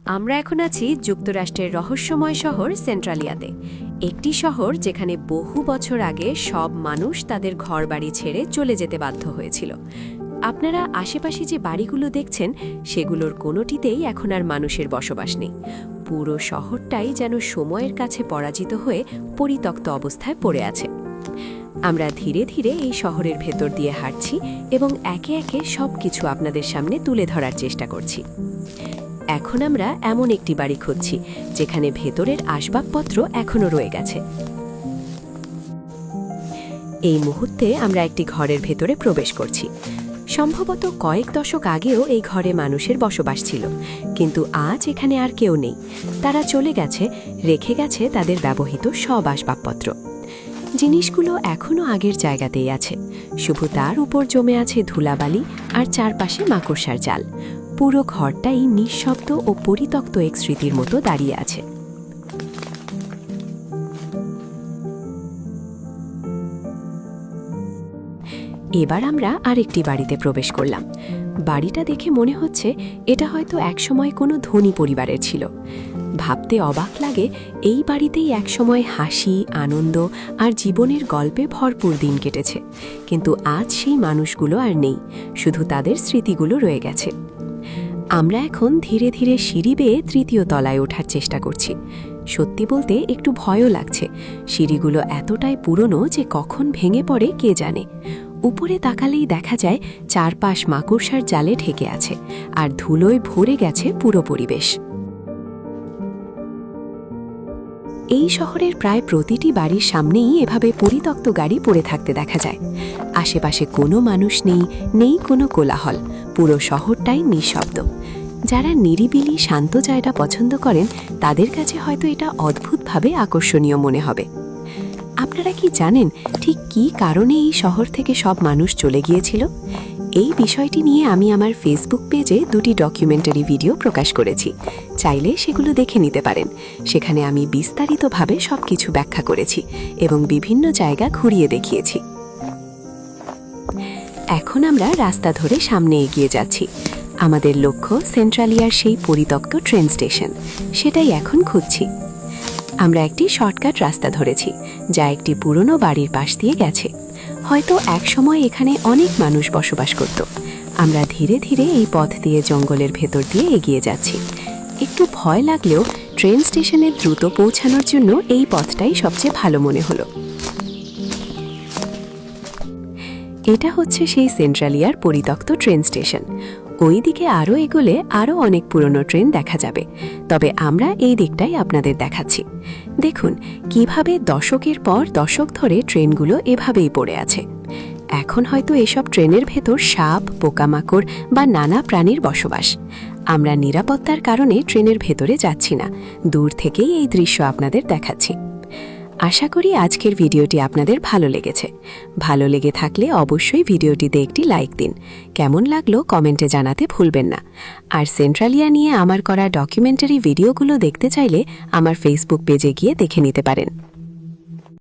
আমরা এখন আছি যুক্তরাষ্ট্রের রহস্যময় শহর সেন্ট্রালিয়াতে, একটি শহর যেখানে বহু বছর আগে সব মানুষ তাদের ঘরবাড়ি ছেড়ে চলে যেতে বাধ্য হয়েছিল। আপনারা আশেপাশে যে বাড়িগুলো দেখছেন সেগুলোর কোনোটিতেই এখন আর মানুষের বসবাস নেই। পুরো শহরটাই যেন সময়ের কাছে পরাজিত হয়ে পরিত্যক্ত অবস্থায় পড়ে আছে। আমরা ধীরে ধীরে এই শহরের ভেতর দিয়ে হাঁটছি এবং একে একে সবকিছু আপনাদের সামনে তুলে ধরার চেষ্টা করছি। এখন আমরা এমন একটি বাড়ি খুঁজছি যেখানে ভেতরের আসবাবপত্র এখনো রয়ে গেছে। এই মুহূর্তে আমরা একটি ঘরের ভেতরে প্রবেশ করছি। সম্ভবত কয়েক দশক আগেও এই ঘরে মানুষের বসবাস ছিল, কিন্তু আজ এখানে আর কেউ নেই। তারা চলে গেছে, রেখে গেছে তাদের ব্যবহৃত সব আসবাবপত্র। জিনিসগুলো এখনও আগের জায়গাতেই আছে, শুধু তার উপর জমে আছে ধুলাবালি আর চারপাশে মাকড়সার জাল। পুরো ঘরটাই নিঃশব্দ ও পরিত্যক্ত এক স্মৃতির মতো দাঁড়িয়ে আছে। এবার আমরা আরেকটি বাড়িতে প্রবেশ করলাম। বাড়িটা দেখে মনে হচ্ছে এটা হয়তো একসময় কোনো ধনী পরিবারের ছিল। ভাবতে অবাক লাগে, এই বাড়িতেই একসময় হাসি, আনন্দ আর জীবনের গল্পে ভরপুর দিন কেটেছে, কিন্তু আজ সেই মানুষগুলো আর নেই, শুধু তাদের স্মৃতিগুলো রয়ে গেছে। আমরা এখন ধীরে ধীরে সিঁড়ি বেয়ে তৃতীয় তলায় ওঠার চেষ্টা করছি। সত্যি বলতে একটু ভয়ও লাগছে। সিঁড়িগুলো এতটাই পুরনো যে কখন ভেঙে পড়ে কে জানে। উপরে তাকালেই দেখা যায় চারপাশ মাকড়সার জালে ঢেকে আছে আর ধুলোয় ভরে গেছে পুরো পরিবেশ। এই শহরের প্রায় প্রতিটি বাড়ির সামনেই এভাবে পরিত্যক্ত গাড়ি পড়ে থাকতে দেখা যায়। আশেপাশে কোনো মানুষ নেই, নেই কোনো কোলাহল, পুরো শহরটাই নিঃশব্দ। যারা নিরিবিলি শান্ত জায়গা পছন্দ করেন তাদের কাছে হয়তো এটা অদ্ভুতভাবে আকর্ষণীয় মনে হবে। আপনারা কি জানেন ঠিক কী কারণে এই শহর থেকে সব মানুষ চলে গিয়েছিল? এই বিষয়টি নিয়ে আমি আমার ফেসবুক পেজে দুটি ডকুমেন্টারি ভিডিও প্রকাশ করেছি, চাইলে সেগুলো দেখে নিতে পারেন। সেখানে আমি বিস্তারিতভাবে সবকিছু ব্যাখ্যা করেছি এবং বিভিন্ন জায়গা ঘুরিয়ে দেখিয়েছি। এখন আমরা রাস্তা ধরে সামনে এগিয়ে যাচ্ছি। আমাদের লক্ষ্য সেন্ট্রালিয়ার সেই পরিত্যক্ত ট্রেন স্টেশন, সেটাই এখন খুঁজছি। আমরা একটি শর্টকাট রাস্তা ধরেছি যা একটি পুরনো বাড়ির পাশ দিয়ে গেছে। হয়তো একসময় এখানে অনেক মানুষ বসবাস করত। আমরা ধীরে ধীরে এই পথ দিয়ে জঙ্গলের ভেতর দিয়ে এগিয়ে যাচ্ছি। একটু ভয় লাগলেও ট্রেন স্টেশনে দ্রুত পৌঁছানোর জন্য এই পথটাই সবচেয়ে ভালো মনে হলো। এটা হচ্ছে সেই সেন্ট্রালিয়ার পরিত্যক্ত ট্রেন স্টেশন। ওই দিকে আরও এগোলে আরও অনেক পুরনো ট্রেন দেখা যাবে, তবে আমরা এই দিকটাই আপনাদের দেখাচ্ছি। দেখুন কিভাবে দশকের পর দশক ধরে ট্রেনগুলো এভাবেই পড়ে আছে। এখন হয়তো এসব ট্রেনের ভেতর সাপ, পোকামাকড় বা নানা প্রাণীর বসবাস। আমরা নিরাপত্তার কারণে ট্রেনের ভেতরে যাচ্ছি না, দূর থেকেই এই দৃশ্য আপনাদের দেখাচ্ছি। আশা করি আজকের ভিডিওটি আপনাদের ভালো লেগেছে। ভালো লেগে থাকলে অবশ্যই ভিডিওটিতে একটি লাইক দিন। কেমন লাগলো কমেন্টে জানাতে ভুলবেন না। আর সেন্ট্রালিয়া নিয়ে আমার করা ডকুমেন্টারি ভিডিওগুলো দেখতে চাইলে আমার ফেসবুক পেজে গিয়ে দেখে নিতে পারেন।